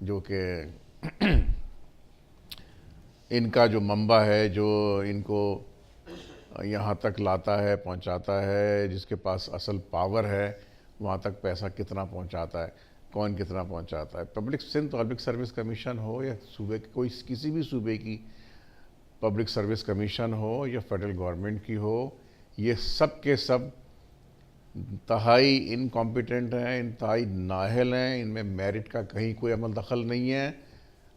جو کہ ان کا جو منبع ہے، جو ان کو یہاں تک لاتا ہے، پہنچاتا ہے، جس کے پاس اصل پاور ہے، وہاں تک پیسہ کتنا پہنچاتا ہے، کون کتنا پہنچاتا ہے۔ سندھ پبلک سروس کمیشن ہو یا صوبے کوئی کسی بھی صوبے کی پبلک سروس کمیشن ہو یا فیڈرل گورنمنٹ کی ہو، یہ سب کے سب انتہائی انکمپیٹنٹ ہیں، انتہائی نااہل ہیں، ان میں میرٹ کا کہیں کوئی عمل دخل نہیں ہے۔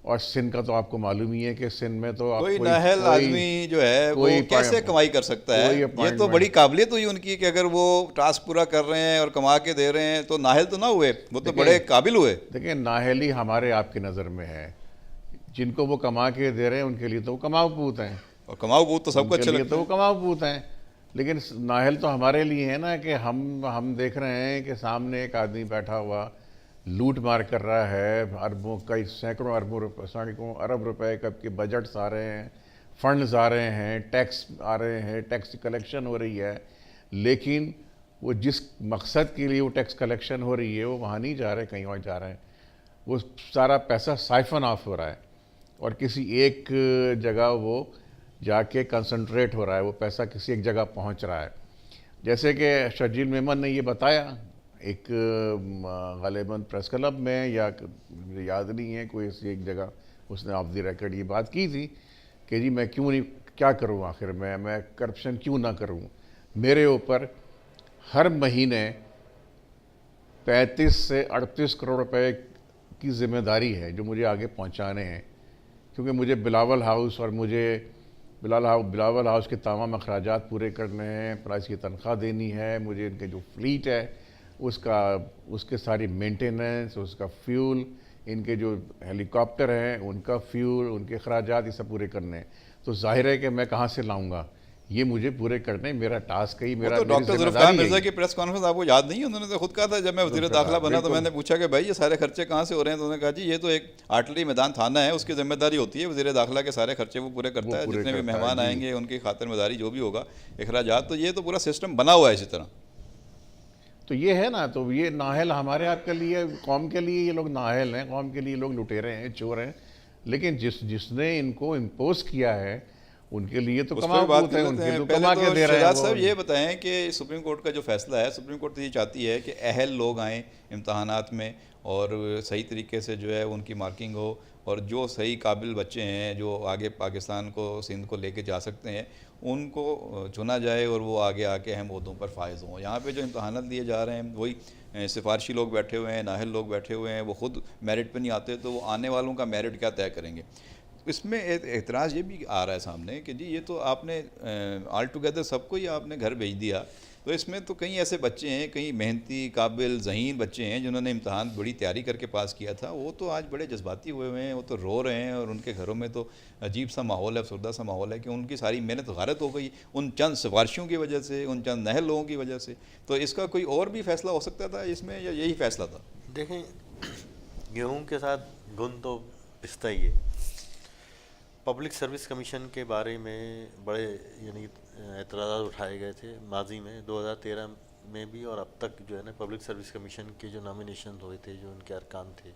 اور سندھ کا تو آپ کو معلوم ہی ہے کہ سندھ میں تو آپ کوئی نااہل آدمی جو ہے وہ کیسے کمائی کر سکتا ہے؟ یہ تو بڑی قابلیت ہوئی ان کی کہ اگر وہ ٹاسک پورا کر رہے ہیں اور کما کے دے رہے ہیں تو نااہل تو نہ ہوئے، وہ تو بڑے قابل ہوئے۔ دیکھیں، نااہلی ہمارے آپ کی نظر میں ہے، جن کو وہ کما کے دے رہے ہیں ان کے لیے تو وہ کماؤ پوت ہیں، اور کماؤ بہت تو سب کو اچھا ان کے لیے لگتا تو ہے۔ وہ کماؤ پوت ہیں۔ لیکن نااہل تو ہمارے لیے ہے نا، کہ ہم دیکھ رہے ہیں کہ سامنے ایک آدمی بیٹھا ہوا لوٹ مار کر رہا ہے، اربوں کئی سینکڑوں ارب روپے کے بجٹس آ رہے ہیں، فنڈز آ رہے ہیں، ٹیکس آ رہے ہیں، ٹیکس کلیکشن ہو رہی ہے، لیکن وہ جس مقصد کے لیے وہ ٹیکس کلیکشن ہو رہی ہے وہ وہاں نہیں جا رہے، کہیں اور جا رہے ہیں۔ وہ سارا پیسہ سائفن آف ہو رہا ہے اور کسی ایک جگہ وہ جا کے کنسنٹریٹ ہو رہا ہے، وہ پیسہ کسی ایک جگہ پہنچ رہا ہے۔ جیسے کہ شرجیل میمن نے یہ بتایا ایک غالباً پریس کلب میں، یا مجھے یاد نہیں ہے، کوئی ایسی ایک جگہ اس نے آف دی ریکارڈ یہ بات کی تھی کہ جی میں کیوں نہیں، کیا کروں آخر میں کرپشن کیوں نہ کروں، میرے اوپر ہر مہینے 35 سے 38 کروڑ روپے کی ذمہ داری ہے جو مجھے آگے پہنچانے ہیں، کیونکہ مجھے بلاول ہاؤس اور مجھے بلاول ہاؤس کے تمام اخراجات پورے کرنے ہیں، پلس کی تنخواہ دینی ہے، مجھے ان کے جو فلیٹ ہے اس کے ساری مینٹیننس، اس کا فیول، ان کے جو ہیلی کاپٹر ہیں ان کا فیول، ان کے اخراجات، یہ سب پورے کرنے ہیں۔ تو ظاہر ہے کہ میں کہاں سے لاؤں گا، یہ مجھے پورے کرنے، میرا ٹاسک ہے، میری ڈاکٹر ذمہ ذوالفقار داری مرزا ہے۔ کی پریس کانفرنس آپ کو یاد نہیں ہے؟ انہوں نے تو خود کہا تھا، جب میں وزیر داخلہ بنا تو میں نے پوچھا کہ بھائی یہ سارے خرچے کہاں سے ہو رہے ہیں، تو انہوں نے کہا جی یہ تو ایک آرٹلری میدان تھانہ ہے، اس کی ذمہ داری ہوتی ہے، وزیر داخلہ کے سارے خرچے وہ پورے کرتا ہے، جتنے بھی مہمان آئیں گے ان کی خاطر مداری جو بھی ہوگا، اخراجات، تو یہ تو پورا سسٹم بنا ہوا ہے اسی طرح۔ تو یہ ہے نا، تو یہ نااہل ہمارے آپ کے لیے، قوم کے لیے یہ لوگ نااہل ہیں، قوم کے لیے لوگ لٹیرے ہیں، چور ہیں، لیکن جس نے ان کو امپوز کیا ہے ان کے لیے تو اس کماؤ پہ بات پوت کر ہیں، ان لیتے کے ہیں۔ تو پہلے کما کے تو دے رہے ہیں شہزاد وہ۔ صاحب یہ بتائیں کہ سپریم کورٹ کا جو فیصلہ ہے، سپریم کورٹ تو یہ چاہتی ہے کہ اہل لوگ آئیں امتحانات میں اور صحیح طریقے سے جو ہے ان کی مارکنگ ہو، اور جو صحیح قابل بچے ہیں جو آگے پاکستان کو، سندھ کو لے کے جا سکتے ہیں، ان کو چنا جائے اور وہ آگے آ کے اہم عہدوں پر فائز ہوں۔ یہاں پہ جو امتحانات دیے جا رہے ہیں وہی سفارشی لوگ بیٹھے ہوئے ہیں، نااہل لوگ بیٹھے ہوئے ہیں، وہ خود میرٹ پہ نہیں آتے، تو وہ آنے والوں کا میرٹ کیا طے کریں گے؟ اس میں اعتراض یہ بھی آ رہا ہے سامنے کہ جی یہ تو آپ نے آل ٹوگیدر سب کو ہی آپ نے گھر بھیج دیا، تو اس میں تو کئی ایسے بچے ہیں، کئی محنتی قابل ذہین بچے ہیں جنہوں نے امتحان بڑی تیاری کر کے پاس کیا تھا، وہ تو آج بڑے جذباتی ہوئے ہوئے ہیں، وہ تو رو رہے ہیں، اور ان کے گھروں میں تو عجیب سا ماحول ہے، افسردہ سا ماحول ہے کہ ان کی ساری محنت غارت ہو گئی ان چند سفارشیوں کی وجہ سے، ان چند نہل لوگوں کی وجہ سے۔ تو اس کا کوئی اور بھی فیصلہ ہو سکتا تھا اس میں، یا یہی فیصلہ تھا؟ دیکھیں، گیہوں کے ساتھ گھن تو پستا ہی ہے۔ پبلک سروس کمیشن کے بارے میں بڑے اعتراضات اٹھائے گئے تھے ماضی میں، 2013 میں بھی، اور اب تک جو ہے نا پبلک سروس کمیشن کے جو نامینیشن ہوئے تھے، جو ان کے ارکان تھے،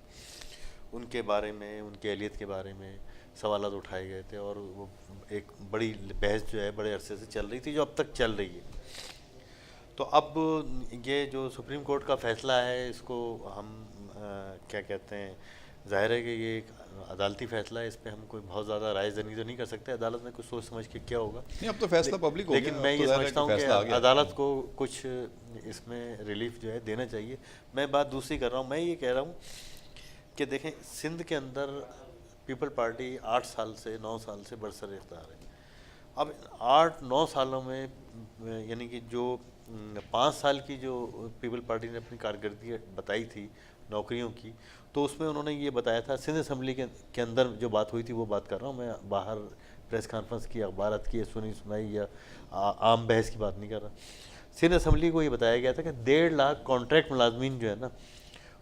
ان کے بارے میں، ان کی اہلیت کے بارے میں سوالات اٹھائے گئے تھے، اور وہ ایک بڑی بحث جو ہے بڑے عرصے سے چل رہی تھی، جو اب تک چل رہی ہے۔ تو اب یہ جو سپریم کورٹ کا فیصلہ ہے، اس کو ہم کیا کہتے ہیں، ظاہر ہے کہ یہ ایک عدالتی فیصلہ ہے، اس پہ ہم کوئی بہت زیادہ رائے زنی تو نہیں کر سکتے، عدالت میں کچھ سوچ سمجھ کے کیا ہوگا۔ نہیں، اب تو فیصلہ پبلک ہو گیا، لیکن میں یہ سمجھتا ہوں کہ فیصلہ آ گیا۔ عدالت کو کچھ اس میں ریلیف جو ہے دینا چاہیے۔ میں بات دوسری کر رہا ہوں، میں یہ کہہ رہا ہوں کہ دیکھیں، سندھ کے اندر پیپل پارٹی 8 سال سے 9 سال سے برسر اختیار ہے۔ اب 8-9 سالوں میں، یعنی کہ جو 5 سال کی جو پیپل پارٹی نے اپنی کارکردگی بتائی تھی نوکریوں کی، تو اس میں انہوں نے یہ بتایا تھا، سندھ اسمبلی کے اندر جو بات ہوئی تھی وہ بات کر رہا ہوں میں، باہر پریس کانفرنس کی، اخبارات کی سنائی یا عام بحث کی بات نہیں کر رہا۔ سندھ اسمبلی کو یہ بتایا گیا تھا کہ 1.5 لاکھ کانٹریکٹ ملازمین جو ہے نا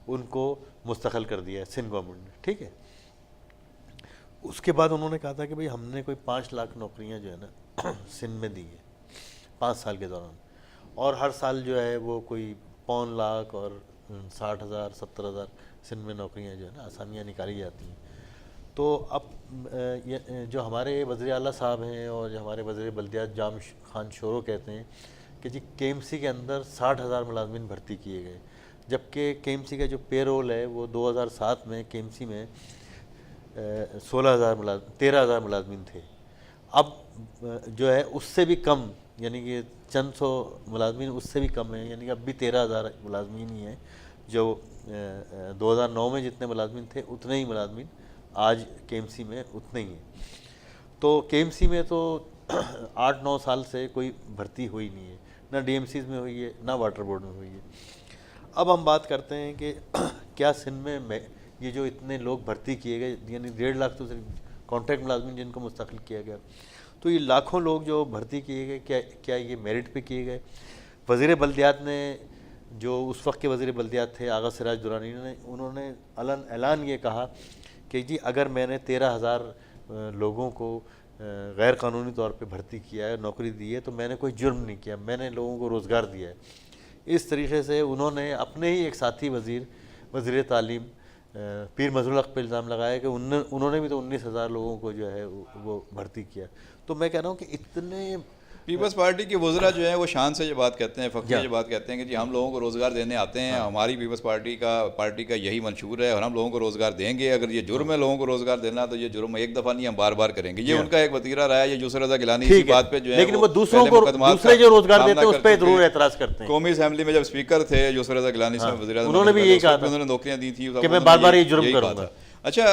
ان کو مستقل کر دیا ہے سندھ گورنمنٹ نے، ٹھیک ہے۔ اس کے بعد انہوں نے کہا تھا کہ بھئی ہم نے کوئی 5 لاکھ نوکریاں جو ہے نا سندھ میں دی ہیں 5 سال کے دوران، اور ہر سال جو ہے وہ کوئی 5 لاکھ اور 60,000 70,000 سندھ میں نوکریاں جو ہے نا آسامیاں نکالی جاتی ہیں. تو اب جو ہمارے وزیر اعلیٰ صاحب ہیں اور جو ہمارے وزیر بلدیات جام خان شورو کہتے ہیں کہ جی کے ایم سی کے اندر 60,000 ملازمین بھرتی کیے گئے، جبکہ کے ایم سی کا جو پے رول ہے وہ 2007 میں کے ایم سی میں 13,000 ملازمین تھے. اب جو ہے اس سے بھی کم، یعنی کہ چند سو ملازمین اس سے بھی کم ہیں، یعنی کہ اب بھی 13,000 ملازمین ہی ہیں. جو 2009 میں جتنے ملازمین تھے اتنے ہی ملازمین آج کے ایم سی میں اتنے ہی ہیں. تو کے ایم سی میں تو 8-9 سال سے کوئی بھرتی ہوئی نہیں ہے، نہ ڈی ایم سیز میں ہوئی ہے نہ واٹر بورڈ میں ہوئی ہے. اب ہم بات کرتے ہیں کہ کیا سندھ میں یہ جو اتنے لوگ بھرتی کیے گئے، یعنی 1.5 لاکھ تو صرف کانٹریکٹ ملازمین جن کو مستقل کیا گیا، تو یہ لاکھوں لوگ جو بھرتی کیے گئے کیا یہ میرٹ پہ کیے گئے؟ وزیر بلدیات نے، جو اس وقت کے وزیر بلدیات تھے آغا سراج درانی، انہوں نے اعلان یہ کہا کہ جی اگر میں نے 13,000 لوگوں کو غیر قانونی طور پہ بھرتی کیا ہے، نوکری دی ہے، تو میں نے کوئی جرم نہیں کیا، میں نے لوگوں کو روزگار دیا ہے. اس طریقے سے انہوں نے اپنے ہی ایک ساتھی وزیر تعلیم پیر مظہر الحق پہ الزام لگایا کہ انہوں نے بھی تو 19,000 لوگوں کو جو ہے وہ بھرتی کیا. تو میں کہہ رہا ہوں کہ اتنے پیپلز پارٹی کے وزراء جو ہیں وہ شان سے یہ بات کہتے ہیں، فخر یہ بات کہتے ہیں کہ جی ہم لوگوں کو روزگار دینے آتے ہیں، ہماری پیپلز پارٹی کا یہی منشور ہے اور ہم لوگوں کو روزگار دیں گے. اگر یہ جرم ہے لوگوں کو روزگار دینا تو یہ جرم ایک دفعہ نہیں، ہم بار بار کریں گے. یہ ان کا ایک وتیرہ رہا ہے. یہ یوسف رضا گیلانی اسی بات پہ جو ہے، لیکن وہ دوسروں کو دوسرے جو روزگار دیتے ہیں اس پہ ضرور اعتراض کرتے ہیں. قومی اسمبلی میں جب اسپیکر تھے یوسف رضا گیلانی صاحب وزیر اعظم، انہوں نے بھی یہی کہا تھا، انہوں نے نوکریاں دی تھیں کہ میں بار بار یہ جرم کروں گا. اچھا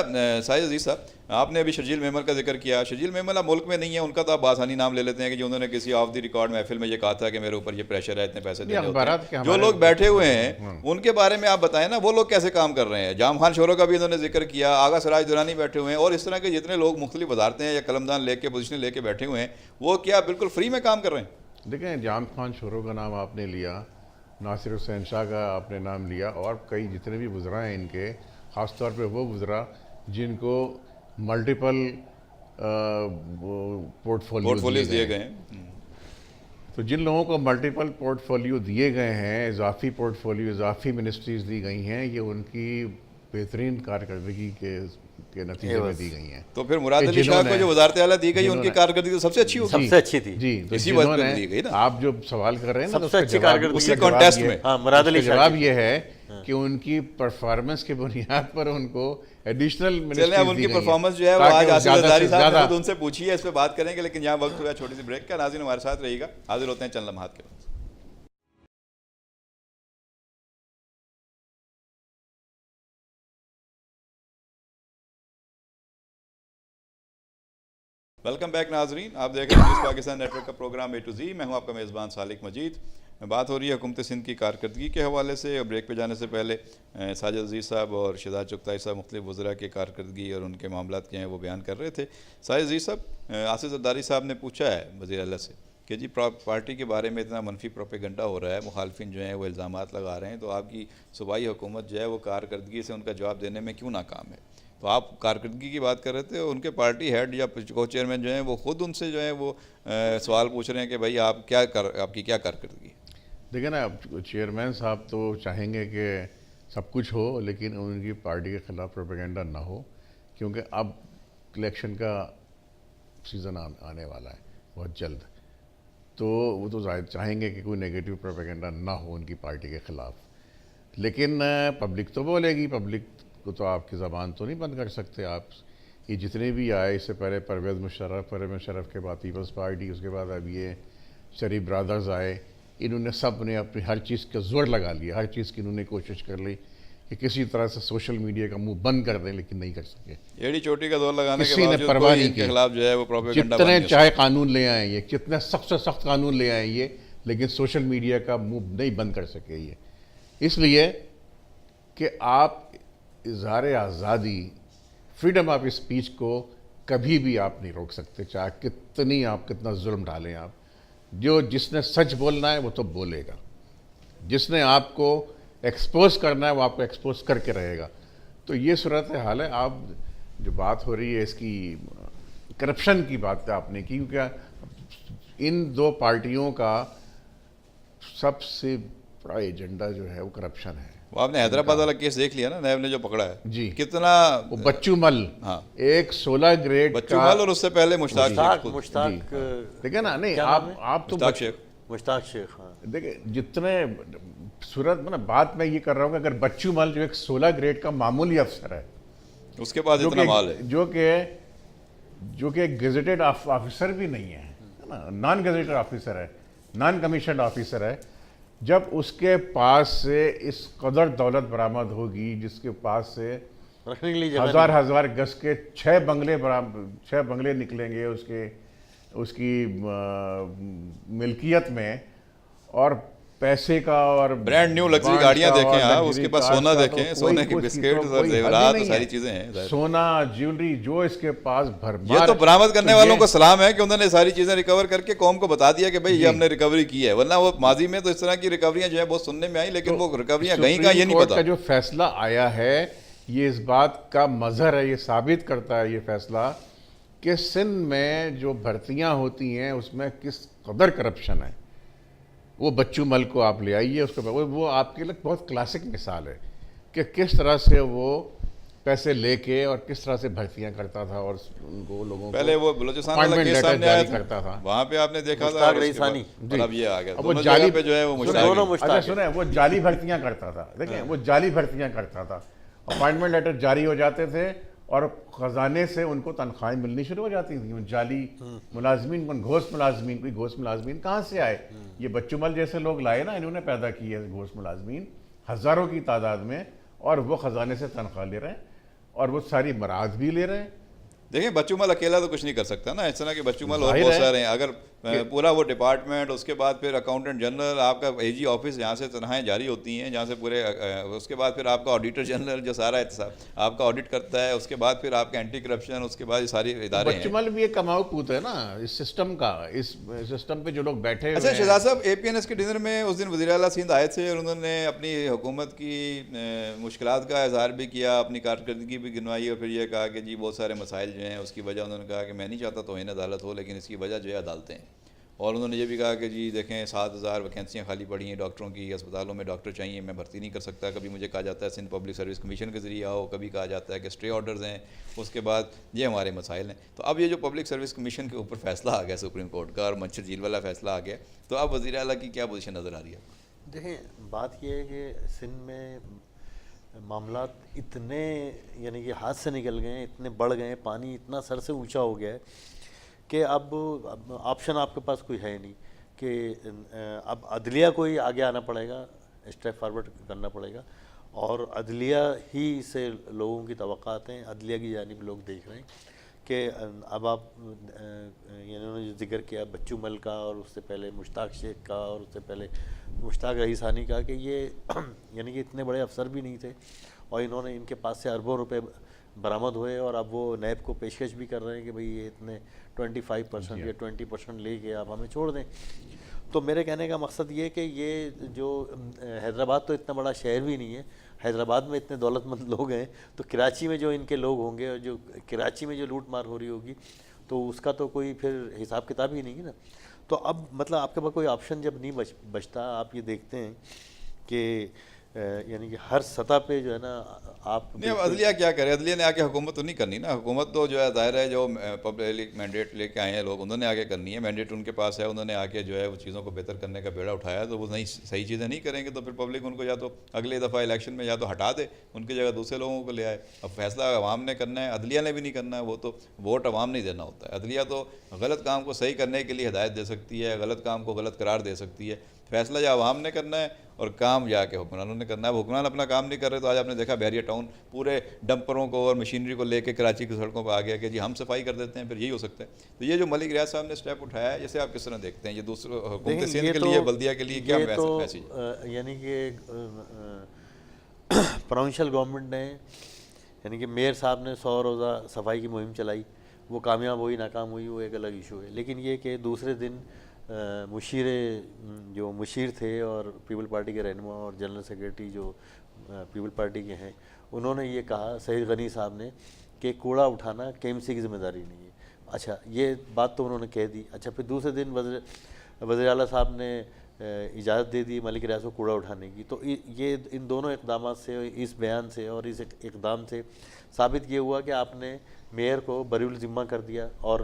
ساجد عزیز صاحب، آپ نے ابھی شرجیل میمل کا ذکر کیا. شرجیل میمل اب ملک میں نہیں ہے، ان کا تو آپ بآسانی نام لے لیتے ہیں کہ جو انہوں نے کسی آف دی ریکارڈ محفل میں یہ کہا تھا کہ میرے اوپر یہ پریشر ہے، اتنے پیسے دینے ہوتے ہیں. جو لوگ بیٹھے ہوئے ہیں ان کے بارے میں آپ بتائیں نا، وہ لوگ کیسے کام کر رہے ہیں؟ جام خان شورو کا بھی انہوں نے ذکر کیا، آغا سراج درانی بیٹھے ہوئے ہیں، اور اس طرح کے جتنے لوگ مختلف وزارتیں ہیں یا قلمدان لے کے پوزیشنیں لے کے بیٹھے ہوئے ہیں، وہ کیا بالکل فری میں کام کر رہے ہیں؟ دیکھیں، جام خان شورو کا نام آپ نے لیا، ناصر حسین شاہ کا آپ نے نام لیا، اور کئی جتنے بھی وزراء ہیں ان کے، خاص طور پہ وہ وزراء جن کو ملٹیپل پورٹ فولیوز دیے گئے ہیں. تو جن لوگوں کو ملٹیپل پورٹ فولیو دیے گئے ہیں، اضافی پورٹ فولیو، اضافی منسٹریز دی گئی ہیں، یہ ان کی بہترین کارکردگی کے نتیجے میں دی گئی ہیں. تو پھر مراد علی شاہ کو جو وزارت اعلیٰ دی گئی ان کی کارکردگی تو سب سے اچھی ہوگی. سب سے اچھی تھی جی. اسی وقت میں دی گئی نا. آپ جو سوال کر رہے ہیں نا، سب سے اچھی کارکردگی اسی کانٹیسٹ میں مراد علی شاہ. جواب یہ ہے کہ ان کی پرفارمنس کی بنیاد پر ان کو ایڈیشنل چلیں اب ان کی پرفارمنس جو ہے وہ آج آصف زرداری صاحب نے خود ان سے پوچھی ہے، اس پہ بات کریں گے. لیکن یہاں وقت ہوا چھوٹی سی بریک کا. ناظرین ہمارے ساتھ رہیے گا، حاضر ہوتے ہیں چند لمحات کے بعد. ویلکم بیک ناظرین، آپ دیکھ رہے ہیں نیوز پاکستان نیٹ ورک کا پروگرام اے ٹو زی. میں ہوں آپ کا میزبان سالک مجید. بات ہو رہی ہے حکومت سندھ کی کارکردگی کے حوالے سے، اور بریک پہ جانے سے پہلے ساجد عزیز صاحب اور شہزاد چغتائی صاحب مختلف وزراء کی کارکردگی اور ان کے معاملات کے ہیں وہ بیان کر رہے تھے. ساجد عزیز صاحب، آصف زرداری صاحب نے پوچھا ہے وزیر اعلیٰ سے کہ جی پارٹی کے بارے میں اتنا منفی پروپیگنڈا ہو رہا ہے، مخالفین جو ہیں وہ الزامات لگا رہے ہیں، تو آپ کی صوبائی حکومت جو ہے وہ کارکردگی سے ان کا جواب دینے میں کیوں ناکام ہے؟ تو آپ کارکردگی کی بات کر رہے تھے، ان کے پارٹی ہیڈ یا کو چیئرمین جو ہیں وہ خود ان سے جو ہے وہ سوال پوچھ رہے ہیں کہ بھائی آپ کی کیا کارکردگی ہے؟ دیکھیں نا، چیئرمین صاحب تو چاہیں گے کہ سب کچھ ہو، لیکن ان کی پارٹی کے خلاف پروپیگنڈا نہ ہو، کیونکہ اب الیکشن کا سیزن آنے والا ہے بہت جلد. تو وہ تو ظاہر چاہیں گے کہ کوئی نیگیٹو پروپیگنڈا نہ ہو ان کی پارٹی کے خلاف. لیکن پبلک تو بولے گی، پبلک کو تو آپ کی زبان تو نہیں بند کر سکتے آپ. یہ جتنے بھی آئے، اس سے پہلے پرویز مشرف کے بعد پیپلز پارٹی، اس کے بعد اب یہ شریف برادرز آئے، انہوں نے سب نے اپنی ہر چیز کا زور لگا لیا، ہر چیز کی انہوں نے کوشش کر لی کہ کسی طرح سے سوشل میڈیا کا منہ بند کر دیں، لیکن نہیں کر سکے. ایڑی چوٹی کا دور لگانے کسی نے پرواہ نہیں کی. خلاف جو ہے وہ پروپیگنڈا جتنے چاہے قانون لے آئیں، یہ کتنے سخت سے سخت قانون لے آئیں یہ، لیکن سوشل میڈیا کا منہ نہیں بند کر سکے یہ. اس لیے کہ آپ اظہار آزادی، فریڈم آف اسپیچ کو کبھی بھی آپ نہیں روک سکتے، چاہے کتنی آپ کتنا ظلم ڈالیں آپ. جس نے سچ بولنا ہے وہ تو بولے گا، جس نے آپ کو ایکسپوز کرنا ہے وہ آپ کو ایکسپوز کر کے رہے گا. تو یہ صورت حال ہے. آپ جو بات ہو رہی ہے اس کی کرپشن کی بات آپ نے کی، کیونکہ ان دو پارٹیوں کا سب سے بڑا ایجنڈا جو ہے وہ کرپشن ہے. وہ آپ نے حیدرآباد والا کیس دیکھ لیا نا، نیب نے جو پکڑا ہے جی، کتنا وہ بچو مل، ہاں ایک 16 گریڈ بچو مال، اور اس سے پہلے مشتاق شیخ خود، مشتاق دیکھیں نا، نہیں کیا نام ہے؟ آپ تو مشتاق شیخ، مشتاق شیخ، ہاں دیکھیں جتنے صورت میں نا، بات میں یہ کر رہا ہوں کہ اگر بچو مل جو ایک 16 گریڈ کا معمولی افسر ہے، اس کے پاس اتنا مال ہے، جو کہ گیزیٹڈ آفیسر بھی نہیں ہے نا، نان گیزیٹڈ آفیسر ہے، نان کمیشنڈ آفیسر ہے، جب اس کے پاس سے اس قدر دولت برآمد ہوگی، جس کے پاس سے رکھنے کے لیے جگہ ہزار گز کے 6 بنگلے نکلیں گے اس کی ملکیت میں، اور پیسے کا اور برانڈ نیو لگژری گاڑیاں دیکھیں آپ، اس کے پاس سونا دیکھیں، سونے کی بسکٹ اور زیورات اور ساری چیزیں ہیں، سونا جیولری جو اس کے پاس بھرمار. یہ تو برآمد کرنے والوں کو سلام ہے کہ انہوں نے ساری چیزیں ریکور کر کے قوم کو بتا دیا کہ بھئی یہ ہم نے ریکوری کی ہے، ورنہ وہ ماضی میں تو اس طرح کی ریکوریاں جو ہے بہت سننے میں آئیں، لیکن وہ ریکوریاں گئیں کہاں یہ نہیں پتا. کا جو فیصلہ آیا ہے یہ اس بات کا مظہر ہے، یہ ثابت کرتا ہے یہ فیصلہ کہ سندھ میں جو بھرتیاں ہوتی ہیں اس میں کس قدر کرپشن ہے. وہ بچو مل کو آپ لے آئیے، اس کو وہ آپ کے لیے بہت کلاسک مثال ہے کہ کس طرح سے وہ پیسے لے کے اور کس طرح سے بھرتیاں کرتا تھا، اور ان کو لوگوں پہلے وہ بلوچستان والا کیس سامنے آیا تھا، وہاں پہ آپ نے دیکھا تھا، اور اب یہ آ گیا وہ جعلی پہ جو ہے وہ مشتاق. اچھا سنیں، وہ جعلی بھرتیاں کرتا تھا، دیکھیں وہ جعلی بھرتیاں کرتا تھا، اپائنٹمنٹ لیٹر جاری ہو جاتے تھے اور خزانے سے ان کو تنخواہیں ملنی شروع ہو جاتی تھیں. وہ جعلی ملازمین، گھوست ملازمین، کوئی گھوست ملازمین کہاں سے آئے؟ یہ بچو مل جیسے لوگ لائے نا، انہوں نے پیدا کی ہے گھوست ملازمین ہزاروں کی تعداد میں، اور وہ خزانے سے تنخواہ لے رہے ہیں اور وہ ساری مراد بھی لے رہے ہیں. دیکھیں بچو مل اکیلا تو کچھ نہیں کر سکتا نا، اس طرح کے بچو مل اور بہت سارے ہیں. اگر پورا وہ ڈپارٹمنٹ، اس کے بعد پھر اکاؤنٹنٹ جنرل، آپ کا اے جی آفس جہاں سے تنخواہیں جاری ہوتی ہیں، جہاں سے پورے، اس کے بعد پھر آپ کا آڈیٹر جنرل جو سارا آپ کا آڈٹ کرتا ہے، اس کے بعد پھر آپ کا اینٹی کرپشن، اس کے بعد یہ ساری ادارے ہیں. بچو مل بھی ایک کماؤ پوت ہے نا اس سسٹم کا، اس سسٹم پہ جو لوگ بیٹھے اچھا شہزاد صاحب، اے پی این ایس کے ڈنر میں اس دن وزیر اعلیٰ سندھ آئے تھے اور انہوں نے اپنی حکومت کی مشکلات کا اظہار بھی کیا، اپنی کارکردگی بھی گنوائی، اور پھر یہ کہا کہ جی بہت سارے مسائل جو ہیں اس کی وجہ، انہوں نے کہا کہ میں نہیں چاہتا توہین عدالت ہو، لیکن اس کی وجہ جو ہے عدالتیں ہیں. اور انہوں نے یہ بھی کہا کہ جی دیکھیں 7,000 ویکینسیاں خالی پڑی ہیں ڈاکٹروں کی، اسپتالوں میں ڈاکٹر چاہیے، میں بھرتی نہیں کر سکتا. کبھی مجھے کہا جاتا ہے سندھ پبلک سروس کمیشن کے ذریعے آؤ، کبھی کہا جاتا ہے کہ اسٹے آرڈرز ہیں، اس کے بعد یہ ہمارے مسائل ہیں. تو اب یہ جو پبلک سروس کمیشن کے اوپر فیصلہ آ گیا سپریم کورٹ کا، اور منچر جھیل والا فیصلہ آ گیا، تو اب وزیر اعلیٰ کی کیا پوزیشن نظر آ رہی ہے؟ دیکھیں بات یہ ہے کہ سندھ میں معاملات اتنے یعنی کہ ہاتھ سے نکل گئے ہیں، اتنے بڑھ گئے ہیں، پانی اتنا سر سے اونچا ہو گیا ہے کہ اب آپشن آپ کے پاس کوئی ہے نہیں کہ اب عدلیہ کو ہی آگے آنا پڑے گا، اسٹیپ فارورڈ کرنا پڑے گا، اور عدلیہ ہی سے لوگوں کی توقعات ہیں، عدلیہ کی جانب لوگ دیکھ رہے ہیں کہ اب آپ یعنی انہوں نے جو ذکر کیا بچو مل کا، اور اس سے پہلے مشتاق شیخ کا، اور اس سے پہلے مشتاق رئیسانی کا، کہ یہ یعنی کہ اتنے بڑے افسر بھی نہیں تھے، اور انہوں نے ان کے پاس سے اربوں روپے برآمد ہوئے، اور اب وہ نیب کو پیشکش بھی کر رہے ہیں کہ بھئی یہ اتنے 25% یا 20% لے کے آپ ہمیں چھوڑ دیں. تو میرے کہنے کا مقصد یہ کہ یہ جو حیدرآباد تو اتنا بڑا شہر بھی نہیں ہے، حیدرآباد میں اتنے دولت مند لوگ ہیں، تو کراچی میں جو ان کے لوگ ہوں گے، اور جو کراچی میں جو لوٹ مار ہو رہی ہوگی، تو اس کا تو کوئی پھر حساب کتاب ہی نہیں ہے نا. تو اب مطلب آپ کے پاس کوئی آپشن جب نہیں بچتا، آپ یہ دیکھتے ہیں کہ یعنی کہ ہر سطح پہ جو ہے نا آپ نہیں. اب عدلیہ کیا کرے؟ عدلیہ نے آگے حکومت تو نہیں کرنی نا، حکومت تو جو ہے ظاہر ہے جو پبلک مینڈیٹ لے کے آئے ہیں لوگ، انہوں نے آگے کرنی ہے، مینڈیٹ ان کے پاس ہے، انہوں نے آگے جو ہے وہ چیزوں کو بہتر کرنے کا بیڑا اٹھایا. تو وہ نہیں صحیح چیزیں نہیں کریں گے تو پھر پبلک ان کو یا تو اگلے دفعہ الیکشن میں یا تو ہٹا دے، ان کی جگہ دوسرے لوگوں کو لے آئے. اب فیصلہ عوام نے کرنا ہے، عدلیہ نے بھی نہیں کرنا ہے، وہ تو ووٹ عوام نہیں دینا ہوتا ہے. عدلیہ تو غلط کام کو صحیح کرنے کے لیے ہدایت دے سکتی ہے، غلط کام کو غلط قرار دے سکتی ہے. فیصلہ یا عوام نے کرنا ہے اور کام جا کے حکمرانوں نے کرنا ہے. حکمران اپنا کام نہیں کر رہے تو آج آپ نے دیکھا بحریہ ٹاؤن پورے ڈمپروں کو اور مشینری کو لے کے کراچی کی سڑکوں پہ آ گیا کہ جی ہم صفائی کر دیتے ہیں، پھر یہی ہو سکتا ہے. تو یہ جو ملک ریاض صاحب نے اسٹیپ اٹھایا ہے، جیسے آپ کس طرح دیکھتے ہیں یہ دوسرے حکومت سندھ کے لیے، بلدیہ کے لیے کیا میسیج؟ یعنی کہ پروونشل گورنمنٹ نے یعنی کہ میئر صاحب نے 100 روزہ صفائی کی مہم چلائی، وہ کامیاب ہوئی ناکام ہوئی وہ ایک الگ ایشو ہے. لیکن یہ کہ دوسرے دن جو مشیر تھے اور پیپل پارٹی کے رہنما اور جنرل سیکریٹری جو پیپل پارٹی کے ہیں، انہوں نے یہ کہا، سعید غنی صاحب نے، کہ کوڑا اٹھانا KMC کی ذمہ داری نہیں ہے. اچھا یہ بات تو انہوں نے کہہ دی. اچھا پھر دوسرے دن وزیر اعلیٰ صاحب نے اجازت دے دی ملک ریاض کو کوڑا اٹھانے کی. تو یہ ان دونوں اقدامات سے, اس بیان سے اور اس اقدام سے ثابت یہ ہوا کہ آپ نے میئر کو بری الذمہ کر دیا اور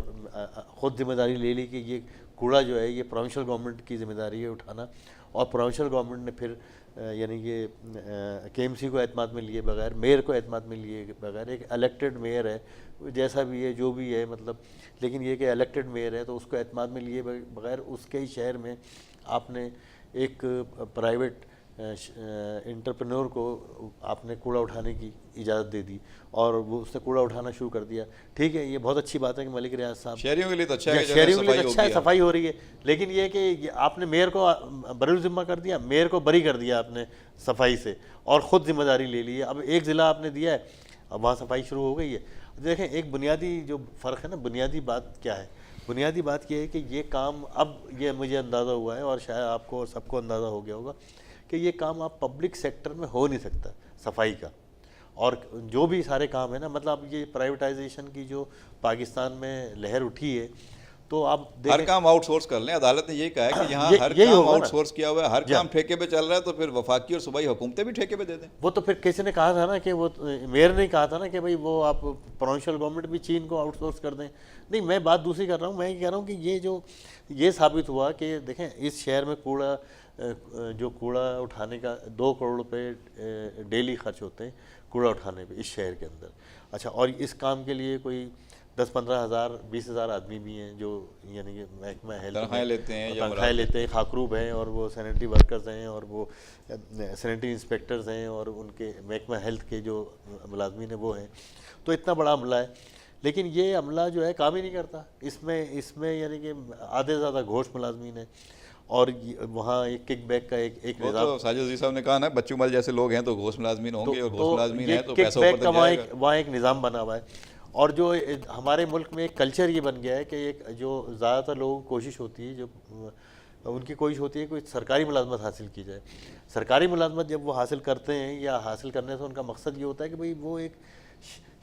خود ذمہ داری لے لی کہ یہ کوڑا جو ہے یہ پروونشل گورنمنٹ کی ذمہ داری ہے اٹھانا. اور پروونشل گورنمنٹ نے پھر یعنی کہ کے ایم سی کو اعتماد میں لیے بغیر, میئر کو اعتماد میں لیے بغیر, ایک الیکٹڈ میئر ہے جیسا بھی ہے جو بھی ہے مطلب, لیکن یہ کہ الیکٹڈ میئر ہے تو اس کو اعتماد میں لیے بغیر اس کے ہی شہر میں آپ نے ایک پرائیویٹ انٹرپرینور کو آپ نے کوڑا اٹھانے کی اجازت دے دی اور وہ اس نے کوڑا اٹھانا شروع کر دیا. ٹھیک ہے, یہ بہت اچھی بات ہے کہ ملک ریاض صاحب, شہریوں کے لیے تو اچھا ہے, شہریوں کے لیے اچھا ہے, صفائی ہو رہی ہے, لیکن یہ کہ آپ نے میئر کو بری الذمہ کر دیا, میئر کو بری کر دیا آپ نے صفائی سے اور خود ذمہ داری لے لی ہے. اب ایک ضلع آپ نے دیا ہے, اب وہاں صفائی شروع ہو گئی ہے. دیکھیں ایک بنیادی جو فرق ہے نا, بنیادی بات کیا ہے, بنیادی بات یہ ہے کہ یہ کام اب یہ مجھے اندازہ ہوا ہے اور شاید آپ کو سب کو اندازہ ہو گیا ہوگا کہ یہ کام آپ پبلک سیکٹر میں ہو نہیں سکتا صفائی کا. اور جو بھی سارے کام ہیں نا, مطلب یہ پرائیویٹائزیشن کی جو پاکستان میں لہر اٹھی ہے تو آپ ہر کام آؤٹ سورس کر لیں. عدالت نے یہی کہا ہے کہ یہاں ہر کام آؤٹ سورس کیا ہوا ہے, ہر کام ٹھیکے پہ چل رہا ہے, تو پھر وفاقی اور صوبائی حکومتیں بھی ٹھیکے پہ دے دیں. وہ تو پھر کسی نے کہا تھا نا کہ وہ میئر نے کہا تھا نا کہ بھائی وہ آپ پروونشل گورنمنٹ بھی چین کو آؤٹ سورس کر دیں. نہیں, میں بات دوسری کر رہا ہوں. میں یہ کہہ رہا ہوں کہ یہ ثابت ہوا کہ دیکھیں اس شہر میں کوڑا اٹھانے کا 2 کروڑ روپے ڈیلی خرچ ہوتے ہیں کوڑا اٹھانے پہ اس شہر کے اندر. اچھا, اور اس کام کے لیے کوئی 10-15 ہزار 20 ہزار آدمی بھی ہیں جو یعنی کہ محکمہ ہیلتھ تنخواہیں لیتے ہیں, خاکروب ہیں اور وہ سینیٹری ورکرز ہیں اور وہ سینیٹری انسپیکٹرز ہیں اور ان کے محکمہ ہیلتھ کے جو ملازمین ہیں وہ ہیں. تو اتنا بڑا عملہ ہے, لیکن یہ عملہ جو ہے کام ہی نہیں کرتا. اس میں یعنی کہ آدھے سے زیادہ گھوش ملازمین ہیں اور وہاں ایک کک بیک کا ایک نظام. تو ساجد عزیز صاحب نے کہا نا, بچوں مل جیسے لوگ ہیں تو گھوش ملازمین ہوں گے, اور گھوش ملازمین ہیں تو پیسہ اوپر تک جائے گا. وہاں ایک نظام بنا ہوا ہے. اور جو ہمارے ملک میں ایک کلچر یہ بن گیا ہے کہ ایک جو زیادہ تر لوگوں کی کوشش ہوتی ہے, جو ان کی کوشش ہوتی ہے کوئی سرکاری ملازمت حاصل کی جائے. سرکاری ملازمت جب وہ حاصل کرتے ہیں یا حاصل کرنے سے ان کا مقصد یہ ہوتا ہے کہ بھئی وہ ایک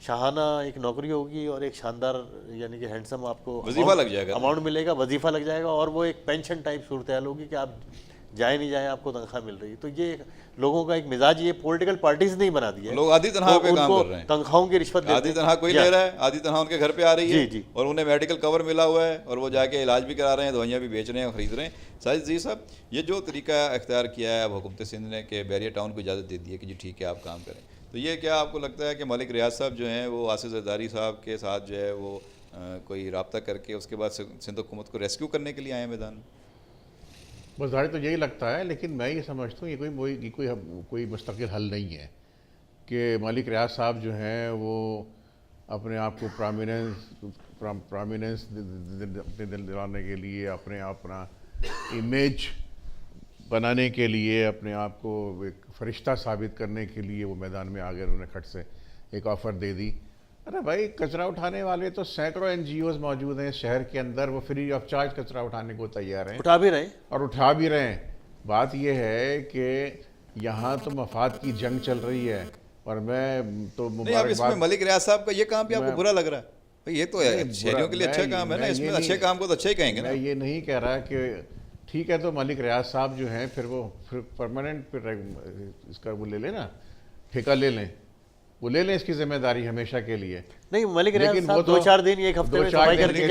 شاہانہ ایک نوکری ہوگی اور ایک شاندار یعنی کہ ہینڈسم آپ کو وظیفہ لگ جائے گا, اماؤنٹ ملے گا, وظیفہ لگ جائے گا, اور وہ ایک پینشن ٹائپ صورتحال ہوگی کہ آپ جائیں نہیں جائیں آپ کو تنخواہ مل رہی ہے. تو یہ لوگوں کا ایک مزاج, یہ پولیٹیکل پارٹیز نہیں بنا دیا ہے. لوگ آدھی تنخواہ پہ کام کر رہے ہیں, تنخواہوں کی رشوت آدھی تنخواہ کوئی لے رہا ہے, آدھی تنخواہ ان کے گھر پہ آ رہی ہے اور انہیں میڈیکل کور ملا ہوا ہے اور وہ جا کے علاج بھی کرا رہے ہیں, دوائیاں بھی بیچ رہے ہیں, خرید رہے ہیں. ساجد عزیز صاحب, یہ جو طریقہ اختیار کیا ہے اب حکومت سندھ نے کہ بیریا ٹاؤن کو اجازت دے دی ہے کہ جی ٹھیک ہے آپ کام کریں, تو یہ کیا آپ کو لگتا ہے کہ ملک ریاض صاحب جو ہیں وہ آصف زرداری صاحب کے ساتھ جو ہے وہ کوئی رابطہ کر کے اس کے بعد سندھ حکومت کو ریسکیو کرنے کے لیے آئے ہیں میدان میں؟ بظاہر تو یہی لگتا ہے, لیکن میں یہ سمجھتا ہوں یہ کوئی مستقل حل نہیں ہے کہ ملک ریاض صاحب جو ہیں وہ اپنے آپ کو پرامیننس دلانے کے لیے, اپنا امیج بنانے کے لیے, اپنے آپ کو ایک فرشتہ ثابت کرنے کے لیے وہ میدان میں آ گئے. انہوں نے کھٹ سے ایک آفر دے دی. ارے بھائی, کچرا اٹھانے والے تو سینکڑوں NGOs موجود ہیں شہر کے اندر, وہ فری آف چارج کچرا اٹھانے کو تیار ہیں, اٹھا بھی رہے ہیں اور اٹھا بھی رہے ہیں. بات یہ ہے کہ یہاں تو مفاد کی جنگ چل رہی ہے, اور میں تو اس میں ملک ریاض صاحب کا یہ کام بھی آپ کو برا لگ رہا ہے؟ یہ تو شہریوں کے لیے اچھا کام ہے نا, اس میں اچھے کام کو تو اچھا ہی کہیں گے نا. میں یہ نہیں کہہ رہا کہ ٹھیک ہے تو ملک ریاض صاحب جو ہیں پھر وہ پرماننٹ اس کا وہ لے لیں نا, ٹھیکہ لے لیں, وہ لے لیں اس کی ذمہ داری ہمیشہ کے لیے. نہیں, ملک ریاض صاحب 2-4 دن ایک ہفتے میں صفائی کر کے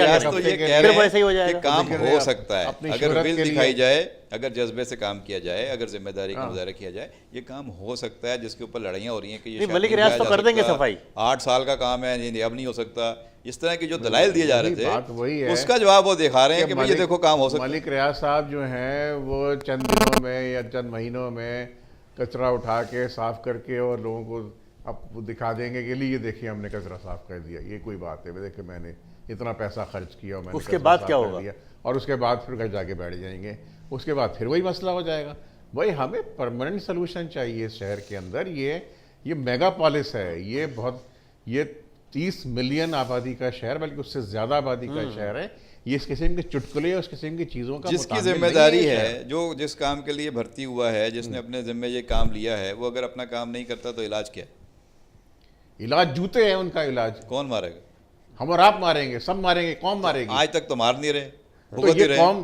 ویسے ہی ہو جائے گا. کام ہو سکتا ہے اگر ول دکھائی جائے, اگر جذبے سے کام کیا جائے, اگر ذمہ داری کا مظاہرہ کیا جائے, یہ کام ہو سکتا ہے. جس کے اوپر لڑائیاں ہو رہی ہیں کہ یہ ملک ریاض تو کر دیں گے صفائی, 8 سال کا کام ہے, اب نہیں ہو سکتا, اس طرح کی جو دلائل دیے جا رہے تھے اس کا جواب وہ دکھا رہے ہیں کہ یہ دیکھو کام ہو سکتا ہے. ملک ریاض صاحب جو ہیں وہ چند دنوں میں یا چند مہینوں میں کچرا اٹھا کے صاف کر کے اور لوگوں کو اب وہ دکھا دیں گے کہ یہ دیکھیے ہم نے کچرا صاف کر دیا, یہ کوئی بات ہے, دیکھیں میں نے اتنا پیسہ خرچ کیا اور میں نے اس کے بعد کیا ہوگا, اور اس کے بعد پھر گھر جا کے بیٹھ جائیں گے, اس کے بعد پھر وہی مسئلہ ہو جائے گا. بھائی ہمیں پرماننٹ سلوشن چاہیے اس شہر کے اندر. یہ میگا پالس ہے, یہ 30 ملین آبادی کا شہر, بلکہ اس سے زیادہ آبادی کا شہر ہے. یہ اس قسم کے چٹکلے اور اس قسم کی چیزوں کا جس کی ذمہ داری ہے, جو جس کام کے لیے بھرتی ہوا ہے, جس نے اپنے ذمہ یہ کام لیا ہے, وہ اگر اپنا کام نہیں کرتا تو علاج کیا ہے؟ علاج جوتے ہیں ان کا علاج. کون مارے گا؟ ہم اور آپ ماریں گے, سب ماریں گے, قوم مارے گی. آج تک تو مار نہیں رہے, تو یہ قوم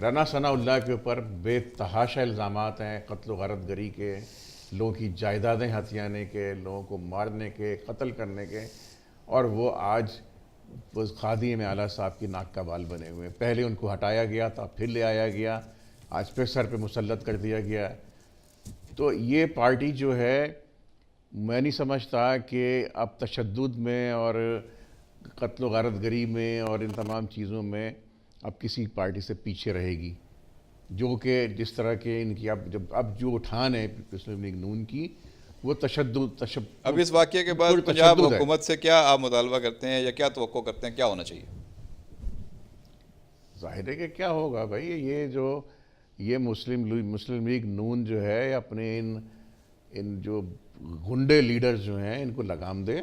رانا ثناء اللہ کے اوپر بے تحاشا الزامات ہیں، قتل و غارت گری کے، لوگوں کی جائیدادیں ہتھیانے کے، لوگوں کو مارنے کے، قتل کرنے کے، اور وہ آج خادم اعلیٰ صاحب کی ناک کا بال بنے ہوئے ہیں۔ پہلے ان کو ہٹایا گیا تھا، پھر لے آیا گیا، آج پھر سر پہ مسلط کر دیا گیا۔ تو یہ پارٹی جو ہے، میں نہیں سمجھتا کہ اب تشدد میں اور قتل و غارت گری میں اور ان تمام چیزوں میں اب کسی پارٹی سے پیچھے رہے گی، جو کہ جس طرح کے ان کی اب جو اٹھان ہے مسلم لیگ نون کی، وہ تشدد اب اس واقعے کے بعد پنجاب حکومت سے کیا آپ مطالبہ کرتے ہیں یا کیا توقع کرتے ہیں، کیا ہونا چاہیے؟ ظاہر ہے کہ کیا ہوگا بھائی، یہ مسلم لیگ نون جو ہے اپنے ان جو گنڈے لیڈرز جو ہیں ان کو لگام دے۔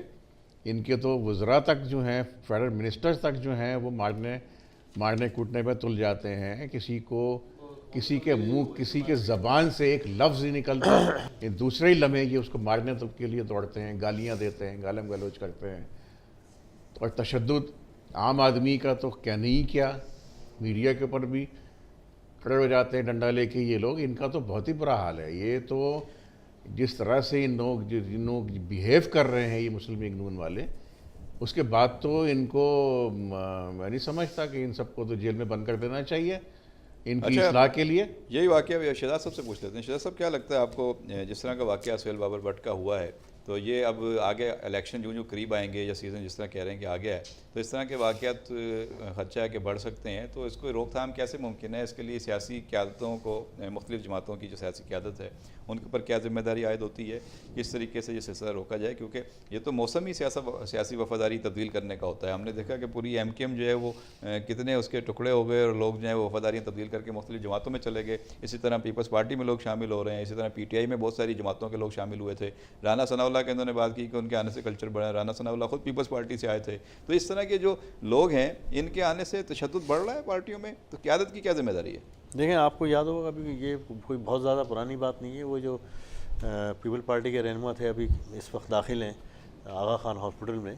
ان کے تو وزراء تک جو ہیں، فیڈرل منسٹرز تک جو ہیں، وہ مارنے کوٹنے پہ تل جاتے ہیں۔ کسی کے منہ، کسی کے زبان سے ایک لفظ ہی نکلتا ہے، دوسرے ہی لمحے یہ اس کو مارنے کے لیے دوڑتے ہیں، گالیاں دیتے ہیں، گالم گلوچ کرتے ہیں۔ اور تشدد عام آدمی کا تو کہنے ہی کیا، میڈیا کے اوپر بھی کھڑے ہو جاتے ہیں ڈنڈا لے کے یہ لوگ، ان کا تو بہت ہی برا حال ہے۔ یہ تو جس طرح سے ان لوگ بیہیو کر رہے ہیں یہ مسلم لیگ نون والے، اس کے بعد تو ان کو میں نہیں سمجھتا کہ ان سب کو تو جیل میں بند کر دینا چاہیے ان کی اصلاح کے لیے۔ یہی واقعہ شہزاد صاحب سے پوچھ لیتے ہیں۔ شہزاد صاحب، کیا لگتا ہے آپ کو، جس طرح کا واقعہ سہیل بابر بٹ کا ہوا ہے، تو یہ اب آگے الیکشن جو قریب آئیں گے یا سیزن جس طرح کہہ رہے ہیں کہ آگے ہے، تو اس طرح کے واقعات خدشہ ہے کہ بڑھ سکتے ہیں، تو اس کو روک تھام کیسے ممکن ہے؟ اس کے لیے سیاسی قیادتوں کو، مختلف جماعتوں کی جو سیاسی قیادت ہے ان کے اوپر کیا ذمہ داری عائد ہوتی ہے؟ کس طریقے سے یہ سلسلہ روکا جائے؟ کیونکہ یہ تو موسم ہی سیاسی وفاداری تبدیل کرنے کا ہوتا ہے۔ ہم نے دیکھا کہ پوری ایم کیو ایم جو ہے وہ کتنے اس کے ٹکڑے ہو گئے اور لوگ جو ہیں وہ وفاداریاں تبدیل کر کے مختلف جماعتوں میں چلے گئے۔ اسی طرح پیپلز پارٹی میں لوگ شامل ہو رہے ہیں، اسی طرح پی ٹی آئی میں بہت ساری جماعتوں کے لوگ شامل ہوئے تھے۔ رانا ثناء اللہ کے انہوں نے بات کی کہ ان کے آنے سے کلچر بڑھا ہے، رانا ثناء اللہ خود پیپلز پارٹی سے آئے تھے۔ تو اس طرح کے جو لوگ ہیں ان کے آنے سے تشدد بڑھ رہا ہے پارٹیوں میں، تو قیادت کی کیا ذمہ داری ہے؟ دیکھیں، آپ کو یاد ہوگا ابھی یہ کوئی بہت زیادہ پرانی بات نہیں ہے، وہ جو پیپل پارٹی کے رہنما تھے ابھی اس وقت داخل ہیں آغا خان ہاسپٹل میں،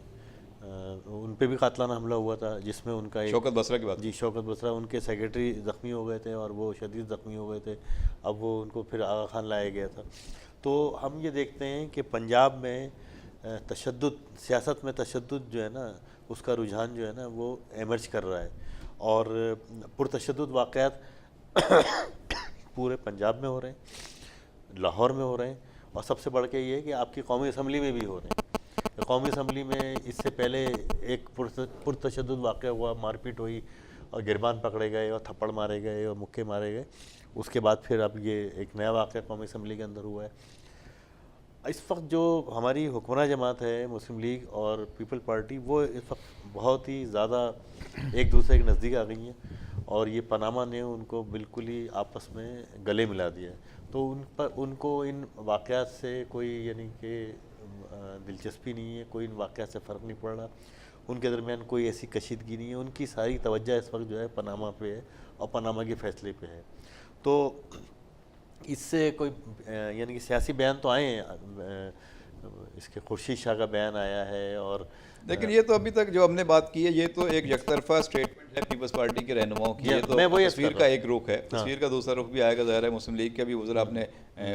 ان پہ بھی قاتلانہ حملہ ہوا تھا، جس میں ان کا شوکت بصرہ کی بات، جی شوکت بصرہ، ان کے سیکریٹری زخمی ہو گئے تھے اور وہ شدید زخمی ہو گئے تھے۔ اب وہ ان کو پھر آغا خان لایا گیا تھا۔ تو ہم یہ دیکھتے ہیں کہ پنجاب میں سیاست میں تشدد جو ہے نا، اس کا رجحان جو ہے نا وہ ایمرج کر رہا ہے، اور پرتشدد واقعات پورے پنجاب میں ہو رہے ہیں، لاہور میں ہو رہے ہیں، اور سب سے بڑھ کے یہ ہے کہ آپ کی قومی اسمبلی میں بھی ہو رہے ہیں۔ قومی اسمبلی میں اس سے پہلے ایک پرتشدد واقعہ ہوا، مار پیٹ ہوئی اور گربان پکڑے گئے اور تھپڑ مارے گئے اور مکے مارے گئے۔ اس کے بعد پھر اب یہ ایک نیا واقعہ قومی اسمبلی کے اندر ہوا ہے۔ اس وقت جو ہماری حکمراں جماعت ہے مسلم لیگ اور پیپل پارٹی، وہ اس وقت بہت ہی زیادہ ایک دوسرے کے نزدیک آ گئی ہیں، اور یہ پاناما نے ان کو بالکل ہی آپس میں گلے ملا دیا ہے۔ تو ان کو ان واقعات سے کوئی یعنی کہ دلچسپی نہیں ہے، کوئی ان واقعات سے فرق نہیں پڑ رہا، ان کے درمیان کوئی ایسی کشیدگی نہیں ہے، ان کی ساری توجہ اس وقت جو ہے پاناما پہ ہے اور پاناما کے فیصلے پہ ہے۔ تو اس سے کوئی یعنی کہ سیاسی بیان تو آئے ہیں، اس کے خورشید شاہ کا بیان آیا ہے، اور لیکن یہ تو ابھی تک جو ہم نے بات کی ہے یہ تو ایک یک طرفہ اسٹیٹمنٹ ہے پیپلز پارٹی کے رہنماؤں کی، یہ تو تصویر کا ایک رخ ہے، تصویر کا دوسرا رخ بھی آئے گا۔ ظاہر ہے مسلم لیگ کے بھی وزراء اپنے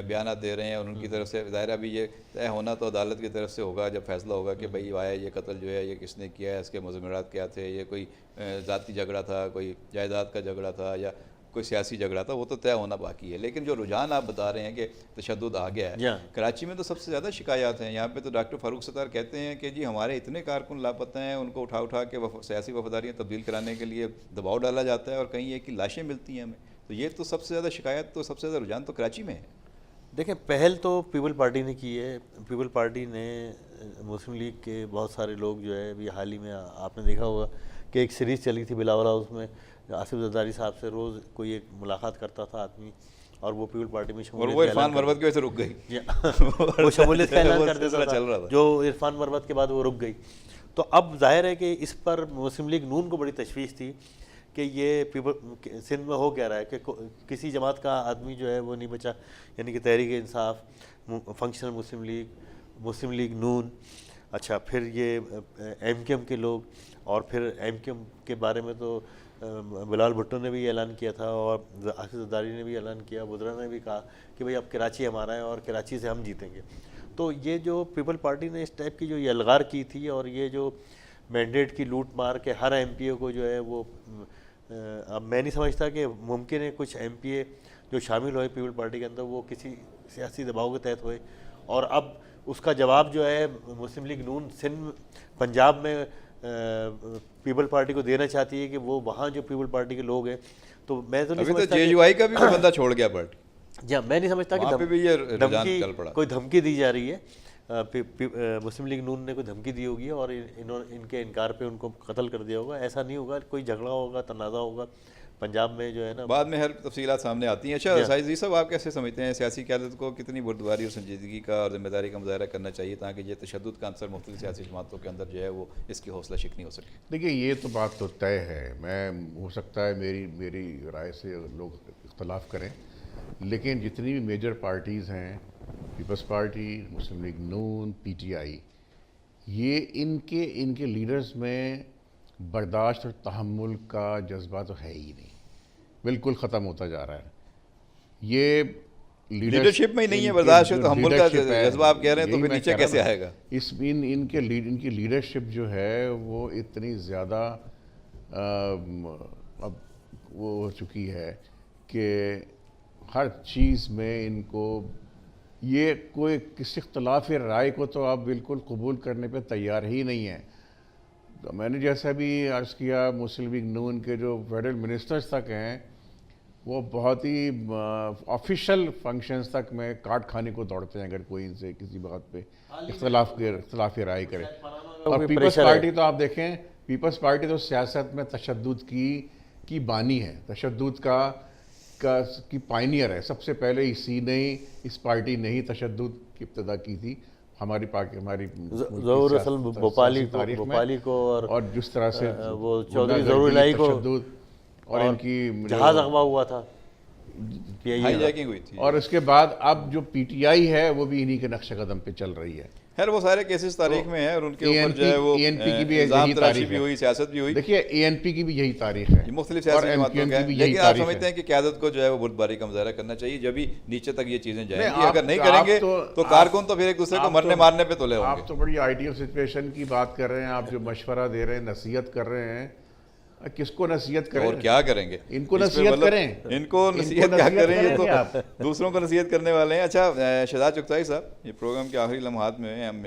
بیانات دے رہے ہیں، اور ان کی طرف سے ظاہر ابھی یہ طے ہونا تو عدالت کی طرف سے ہوگا جب فیصلہ ہوگا کہ بھائی آیا یہ قتل جو ہے یہ کس نے کیا ہے، اس کے مضمرات کیا تھے، یہ کوئی ذاتی جھگڑا تھا، کوئی جائیداد کا جھگڑا تھا، یا کوئی سیاسی جھگڑا تھا، وہ تو طے ہونا باقی ہے۔ لیکن جو رجحان آپ بتا رہے ہیں کہ تشدد آ گیا ہے، کراچی میں تو سب سے زیادہ شکایات ہیں۔ یہاں پہ تو ڈاکٹر فاروق ستار کہتے ہیں کہ جی ہمارے اتنے کارکن لاپتہ ہیں، ان کو اٹھا اٹھا کے سیاسی وفاداریاں تبدیل کرانے کے لیے دباؤ ڈالا جاتا ہے، اور کہیں یہ کہ لاشیں ملتی ہیں ہمیں۔ تو یہ تو سب سے زیادہ شکایت، تو سب سے زیادہ رجحان تو کراچی میں ہے۔ دیکھیں، پہل تو پیپل پارٹی نے کی ہے۔ پیپل پارٹی نے مسلم لیگ کے بہت سارے لوگ جو ہے ابھی حال ہی میں آپ نے دیکھا ہوگا کہ ایک سیریز چلی تھی بلاول ہاؤس میں، آصف زرداری صاحب سے روز کوئی ایک ملاقات کرتا تھا آدمی، اور وہ پیپل پارٹی میں شمولیت، اور وہ عرفان مروت کی وجہ سے رک گئی، وہ شمولیت کا اعلان کر دیتا تھا، جو عرفان مروت کے بعد وہ رک گئی۔ تو اب ظاہر ہے کہ اس پر مسلم لیگ نون کو بڑی تشویش تھی کہ یہ سندھ میں ہو کیا رہا ہے، کہ کسی جماعت کا آدمی جو ہے وہ نہیں بچا، یعنی کہ تحریک انصاف، فنکشنل مسلم لیگ نون، اچھا پھر یہ ایم کیو ایم کے لوگ، اور پھر ایم کیو ایم کے بارے میں تو بلال بھٹو نے بھی اعلان کیا تھا اور حافظ زرداری نے بھی اعلان کیا, بدرا نے بھی کہا کہ بھئی اب کراچی ہمارا ہے اور کراچی سے ہم جیتیں گے. تو یہ جو پیپل پارٹی نے اس ٹائپ کی جو یلغار کی تھی اور یہ جو مینڈیٹ کی لوٹ مار کے ہر ایم پی اے کو جو ہے وہ, اب میں نہیں سمجھتا کہ ممکن ہے کچھ ایم پی اے جو شامل ہوئے پیپل پارٹی کے اندر وہ کسی سیاسی دباؤ کے تحت ہوئے, اور اب اس کا جواب جو ہے مسلم لیگ نون سندھ پنجاب میں پیپل پارٹی کو دینا چاہتی ہے کہ وہ وہاں جو پیپل پارٹی کے لوگ ہیں, تو میں تو نہیں ابھی تو سمجھتا جے یو آئی کا بھی کوئی بندہ چھوڑ گیا پارٹی, جی میں نہیں سمجھتا وہاں پہ بھی یہ رجحان دھمکی چل پڑا. کوئی دھمکی دی جا رہی ہے, مسلم لیگ نون نے کوئی دھمکی دی ہوگی اور ان کے انکار پہ ان کو قتل کر دیا ہوگا. ایسا نہیں ہوگا, کوئی جھگڑا ہوگا, تنازع ہوگا پنجاب میں جو ہے نا, بعد میں ہر تفصیلات سامنے آتی ہیں. اچھا سائز صاحب, آپ کیسے سمجھتے ہیں سیاسی قیادت کو کتنی بردباری اور سنجیدگی کا اور ذمہ داری کا مظاہرہ کرنا چاہیے تاکہ یہ تشدد کا عنصر مختلف سیاسی جماعتوں کے اندر جو ہے وہ اس کی حوصلہ شکنی ہو سکے؟ دیکھیے یہ تو بات تو طے ہے, میں ہو سکتا ہے میری رائے سے لوگ اختلاف کریں, لیکن جتنی بھی میجر پارٹیز ہیں, پیپلز پارٹی, مسلم لیگ نون, پی ٹی آئی, یہ ان کے لیڈرز میں برداشت اور تحمل کا جذبہ تو ہے ہی نہیں, بالکل ختم ہوتا جا رہا ہے. یہ لیڈرشپ میں ہی نہیں ہے برداشت اور تحمل کا جذبہ, آپ کہہ رہے ہیں تو پھر نیچے کیسے آئے گا؟ ان کی لیڈرشپ جو ہے وہ اتنی زیادہ اب وہ ہو چکی ہے کہ ہر چیز میں ان کو یہ کوئی کسی اختلاف رائے کو تو آپ بالکل قبول کرنے پہ تیار ہی نہیں ہیں. تو میں نے جیسا بھی عرض کیا, مسلم لیگ نون کے جو فیڈرل منسٹرز تک ہیں وہ بہت ہی آفیشیل فنکشنز تک میں کاٹ کھانے کو دوڑتے ہیں اگر کوئی ان سے کسی بات پہ اختلاف رائے کرے. اور پیپلز پارٹی تو آپ دیکھیں, پیپلز پارٹی تو سیاست میں تشدد کی بانی ہے, تشدد کی پائنیئر ہے. سب سے پہلے اس پارٹی نے ہی تشدد کی ابتدا کی تھی ہماری ظہور رسل بھوپالی کو اور جس طرح سے وہ چودھری ظہور الہی کو اور ان کی جہاز اغوا ہوا تھا, ہائی جیکنگ ہوئی تھی, اور اس کے بعد اب جو پی ٹی آئی ہے وہ بھی انہی کے نقش قدم پہ چل رہی ہے. خیر وہ سارے کیسز تاریخ میں ہیں اور ان کے اوپر جو ہے وہ الزام تراشی بھی ہوئی, سیاست بھی ہوئی. دیکھیے اے این پی کی بھی یہی تاریخ ہے, مختلف سیاسی جماعتوں کا ہے, لیکن آپ سمجھتے ہیں کہ قیادت کو جو ہے وہ بردباری کا مظاہرہ کرنا چاہیے جب بھی نیچے تک یہ چیزیں جائیں گی. اگر نہیں کریں گے تو کارکن تو پھر ایک دوسرے کو مرنے مارنے پہ تلے ہوں گے. آپ تو بڑی آئیڈیل سچویشن کی بات کر رہے ہیں, آپ جو مشورہ دے رہے ہیں, نصیحت کر رہے ہیں, کس کو نصیحت کریں اور کیا کریں گے؟ ان کو نصیحت کریں, ان کو نصیحت کیا کریں, یہ تو دوسروں کو نصیحت کرنے والے ہیں. اچھا شہزاد چغتائی صاحب, یہ پروگرام کے آخری لمحات میں ہم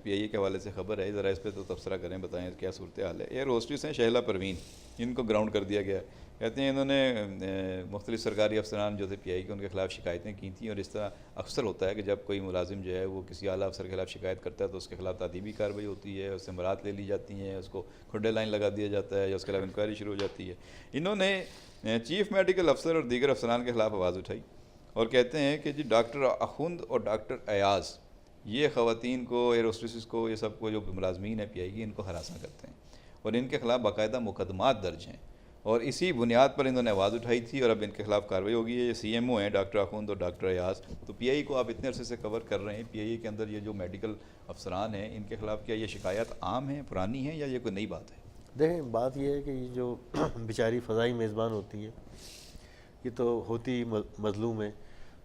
پی آئی اے کے حوالے سے خبر ہے, ذرا اس پہ تو تبصرہ کریں, بتائیں کیا صورتحال ہے. ایئر ہوسٹس ہیں شہلا پروین, ان کو گراؤنڈ کر دیا گیا. کہتے ہیں انہوں نے مختلف سرکاری افسران جو تھے پی آئی کے, ان کے خلاف شکایتیں کی تھیں, اور اس طرح اکثر ہوتا ہے کہ جب کوئی ملازم جو ہے وہ کسی اعلیٰ افسر کے خلاف شکایت کرتا ہے تو اس کے خلاف تعدیبی کارروائی ہوتی ہے, اس سے برات لے لی جاتی ہیں, اس کو کھڈے لائن لگا دیا جاتا ہے یا اس کے خلاف انکوائری شروع ہو جاتی ہے. انہوں نے چیف میڈیکل افسر اور دیگر افسران کے خلاف آواز اٹھائی اور کہتے ہیں کہ جی ڈاکٹر اخوند اور ڈاکٹر ایاز یہ خواتین کو, ایئر ہوسٹسز کو, یہ سب کو جو ملازمین ہیں پی آئی کی, ان کو ہراساں کرتے ہیں اور ان کے خلاف باقاعدہ مقدمات درج ہیں, اور اسی بنیاد پر انہوں نے آواز اٹھائی تھی اور اب ان کے خلاف کارروائی ہوگی. یہ سی ایم او ہیں ڈاکٹر اخوند اور ڈاکٹر ایاز. تو پی آئی کو آپ اتنے عرصے سے کور کر رہے ہیں, پی آئی کے اندر یہ جو میڈیکل افسران ہیں ان کے خلاف کیا یہ شکایات عام ہیں, پرانی ہیں, یا یہ کوئی نئی بات ہے؟ دیکھیں بات یہ ہے کہ یہ جو بیچاری فضائی میزبان ہوتی ہیں یہ تو ہوتی مظلوم ہے,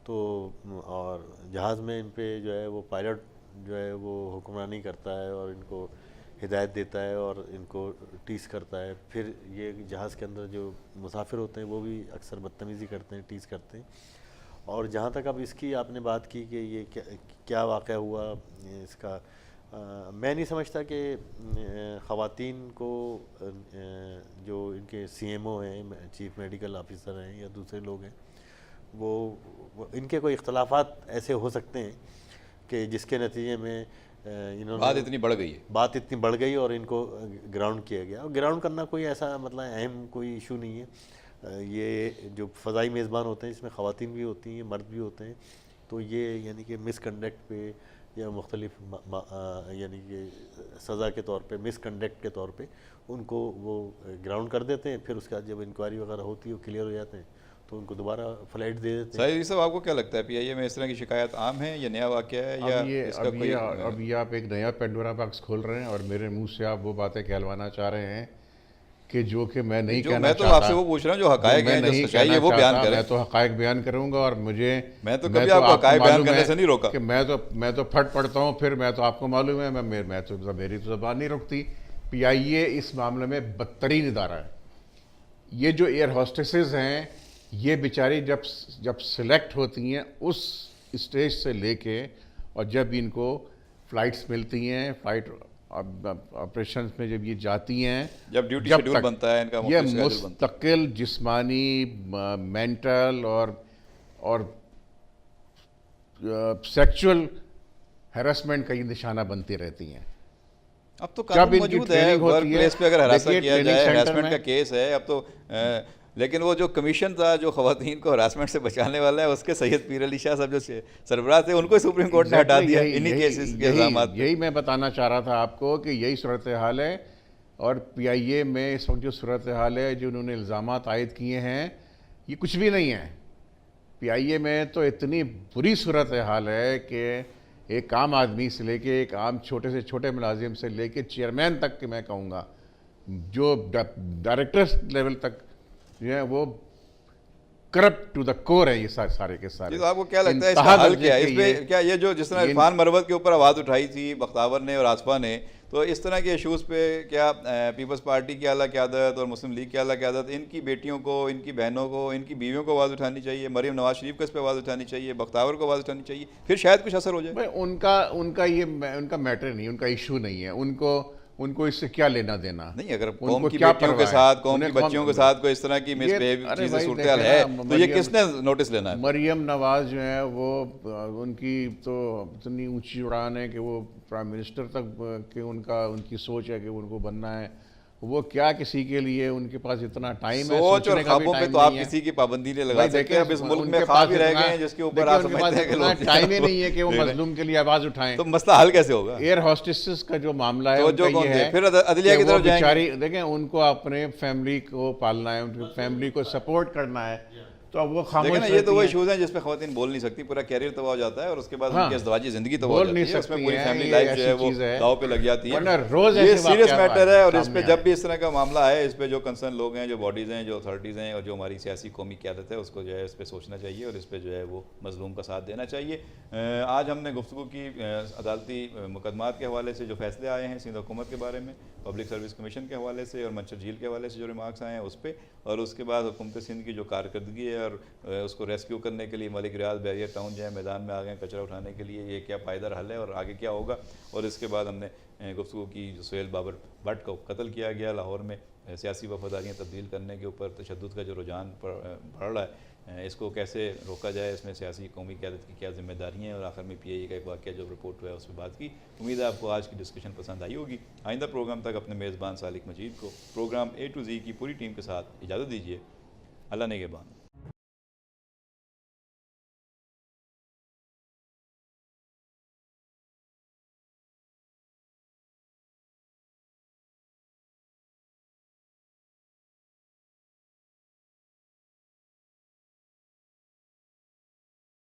تو اور جہاز میں ان پہ جو ہے وہ پائلٹ جو ہے وہ حکمرانی کرتا ہے اور ان کو ہدایت دیتا ہے اور ان کو ٹیس کرتا ہے. پھر یہ جہاز کے اندر جو مسافر ہوتے ہیں وہ بھی اکثر بدتمیزی کرتے ہیں, ٹیس کرتے ہیں. اور جہاں تک اب اس کی آپ نے بات کی کہ یہ کیا واقعہ ہوا اس کا, میں نہیں سمجھتا کہ خواتین کو جو ان کے سی ایم او ہیں, چیف میڈیکل آفیسر ہیں یا دوسرے لوگ ہیں, وہ ان کے کوئی اختلافات ایسے ہو سکتے ہیں کہ جس کے نتیجے میں بات اتنی بڑھ گئی اور ان کو گراؤنڈ کیا گیا. اور گراؤنڈ کرنا کوئی ایسا مطلب اہم کوئی ایشو نہیں ہے. یہ جو فضائی میزبان ہوتے ہیں اس میں خواتین بھی ہوتی ہیں, مرد بھی ہوتے ہیں, تو یہ یعنی کہ مس کنڈکٹ پہ یا مختلف یعنی کہ سزا کے طور پہ, مس کنڈکٹ کے طور پہ ان کو وہ گراؤنڈ کر دیتے ہیں. پھر اس کے بعد جب انکوائری وغیرہ ہوتی ہے وہ کلیئر ہو جاتے ہیں تو ان کو دوبارہ فلائٹ دے دیتے ہیں. سعید صاحب آپ کو کیا لگتا ہے پی آئی اے میں اس طرح کی شکایات عام ہیں یا نیا واقعہ ہے, یا اس کا کوئی؟ اب یہ آپ ایک نیا پینڈورا باکس کھول رہے ہیں اور میرے منہ سے آپ وہ باتیں کہلوانا چاہ رہے ہیں کہ جو کہ میں نہیں جو کہنا میں تو چاہتا. آپ سے وہ پوچھ رہا ہوں جو حقائق میں ہیں جو نہیں سچائی ہے کہنا وہ بیان چاہتا. کریں. میں تو حقائق بیان کروں گا, اور مجھے میں تو کبھی آپ کو حقائق بیان کرنے سے نہیں روکا. کہ میں تو پھٹ پڑتا ہوں, پھر میں تو آپ کو معلوم ہے میں تو میری تو زبان نہیں رکتی. پی آئی اے اس معاملے میں بدترین ادارہ ہے. یہ جو ایئر ہوسٹسز ہیں یہ بیچاری جب سلیکٹ ہوتی ہیں اس اسٹیج سے لے کے, اور جب ان کو فلائٹس ملتی ہیں, فلائٹ آپریشنز میں جب یہ جاتی ہیں, جب ڈیوٹی شیڈول بنتا ہے ان کا یہ مختلف شیڈول بنتا مستقل جسمانی, مینٹل اور سیکچول ہیراسمنٹ کا یہ نشانہ بنتی رہتی ہیں. اب تو جب قانون ان کی موجود ہے ٹریننگ ورک ہوتی ہے, پلیس پہ اگر ہراساں دیکھیے کیا ٹریننگ جائے, سینٹر ہراسمنٹ میں کا کیس ہے اب تو. لیکن وہ جو کمیشن تھا جو خواتین کو ہراسمنٹ سے بچانے والا ہے, اس کے سید پیر علی شاہ صاحب جو سربراہ تھے ان کو سپریم کورٹ نے ہٹا دیا انہی کیسز کے الزامات پہ. یہی میں بتانا چاہ رہا تھا آپ کو کہ یہی صورتحال ہے. اور پی آئی اے میں اس وقت جو صورتحال ہے, جو انہوں نے الزامات عائد کیے ہیں, یہ کچھ بھی نہیں ہے. پی آئی اے میں تو اتنی بری صورتحال ہے کہ ایک عام آدمی سے لے کے ایک عام چھوٹے سے چھوٹے ملازم سے لے کے چیئرمین تک کہ میں کہوں گا, جو ڈائریکٹر لیول تک جو ہے وہ کرپٹ ٹو دا کور ہے. یہ سارے کے سارے. تو آپ کو کیا لگتا ہے اس کا حل کیا ہے؟ اس پہ کیا یہ جو جس طرح عرفان مروت کے اوپر آواز اٹھائی تھی بختاور نے اور آصفہ نے, تو اس طرح کے ایشوز پہ کیا پیپلز پارٹی کی اعلیٰ قیادت اور مسلم لیگ کی اعلیٰ قیادت ان کی بیٹیوں کو, ان کی بہنوں کو, ان کی بیویوں کو آواز اٹھانی چاہیے, مریم نواز شریف کو اس پہ آواز اٹھانی چاہیے, بختاور کو آواز اٹھانی چاہیے, پھر شاید کچھ اثر ہو جائے؟ ان کا میٹر نہیں, ان کا ایشو نہیں ہے. ان کو اس سے کیا لینا دینا نہیں. اگر قوم کی بیٹیوں کے ساتھ, قوم کی بچیوں کے ساتھ کوئی اس طرح کی چیزیں صورتحال ہے تو یہ کس نے نوٹس لینا ہے؟ مریم نواز جو ہے وہ ان کی تو اتنی اونچی اڑان ہے کہ وہ پرائم منسٹر تک کہ ان کی سوچ ہے کہ ان کو بننا ہے. وہ کیا کسی کے لیے ان کے پاس اتنا ٹائم ہے سوچ اور سوچنے کا بھی خوابوں پہ ٹائم تو آپ نہیں ہے. کسی کی پابندی نہیں لگا سکتے. اب اس ملک ان میں کے خواب پاس ہی رہ اتنا- گئے ہیں جس کے اوپر آپ دیکھیے ان کے سمجھتے ہیں کہ پاس اتنا ٹائم ہی نہیں ہے کہ وہ مظلوم کے لیے آواز اٹھائیں. تو مسئلہ حل کیسے ہوگا؟ ایئر ہوسٹسز کا جو معاملہ ہے تو ان جو کا کون یہ تھے ہے پھر عدلیہ کی کہ وہ طرف جائیں گے. بیچاری دیکھیں ان کو اپنے فیملی کو پالنا ہے, ان کی فیملی کو سپورٹ کرنا ہے, تو اب وہ خاموش لیکن یہ تو وہ رہتی ہیں. ایشوز ہیں جس پہ خواتین بول نہیں سکتی, پورا کیریئر تباہ ہو جاتا ہے اور اس کے بعد ان ہاں. کی ازدواجی زندگی تباہ ہو بول جاتی نہیں ہے, اس میں سکتی پوری ہیں, فیملی یہ لائف جو ایسی ہے وہ چیز ہے. داؤ پہ لگ جاتی ہے. ورنہ روز یہ ایسے سیریس واقعات میٹر ہے, اور اس سامنے پہ جب بھی اس طرح کا معاملہ ہے اس پہ جو کنسرن لوگ ہیں, جو باڈیز ہیں, جو اتھارٹیز ہیں, اور جو ہماری سیاسی قومی قیادت ہے, اس کو جو ہے اس پہ سوچنا چاہیے اور اس پہ جو ہے وہ مظلوم کا ساتھ دینا چاہیے. آج ہم نے گفتگو کی عدالتی مقدمات کے حوالے سے جو فیصلے آئے ہیں سندھ حکومت کے بارے میں, پبلک سروس کمیشن کے حوالے سے اور منچر جھیل کے حوالے سے جو ریمارکس آئے ہیں اس پہ, اور اس کے بعد حکومت سندھ کی جو کارکردگی ہے اور اس کو ریسکیو کرنے کے لیے ملک ریاض بیریئر ٹاؤن جو ہے میدان میں آ گئے کچرا اٹھانے کے لیے, یہ کیا پائیدار حل ہے اور آگے کیا ہوگا. اور اس کے بعد ہم نے گفتگو کی جو سہیل بابر بٹ کو قتل کیا گیا لاہور میں, سیاسی وفاداریاں تبدیل کرنے کے اوپر تشدد کا جو رجحان بڑھ رہا ہے, اس کو کیسے روکا جائے, اس میں سیاسی قومی قیادت کی کیا ذمہ داریاں ہیں, اور آخر میں پی آئی اے کا ایک واقعہ جو رپورٹ ہوا ہے اس پہ بات کی. امید ہے آپ کو آج کی ڈسکشن پسند آئی ہوگی. آئندہ پروگرام تک اپنے میزبان سالک مجید کو پروگرام A to Z کی پوری ٹیم کے ساتھ اجازت دیجیے. اللہ نگہبان.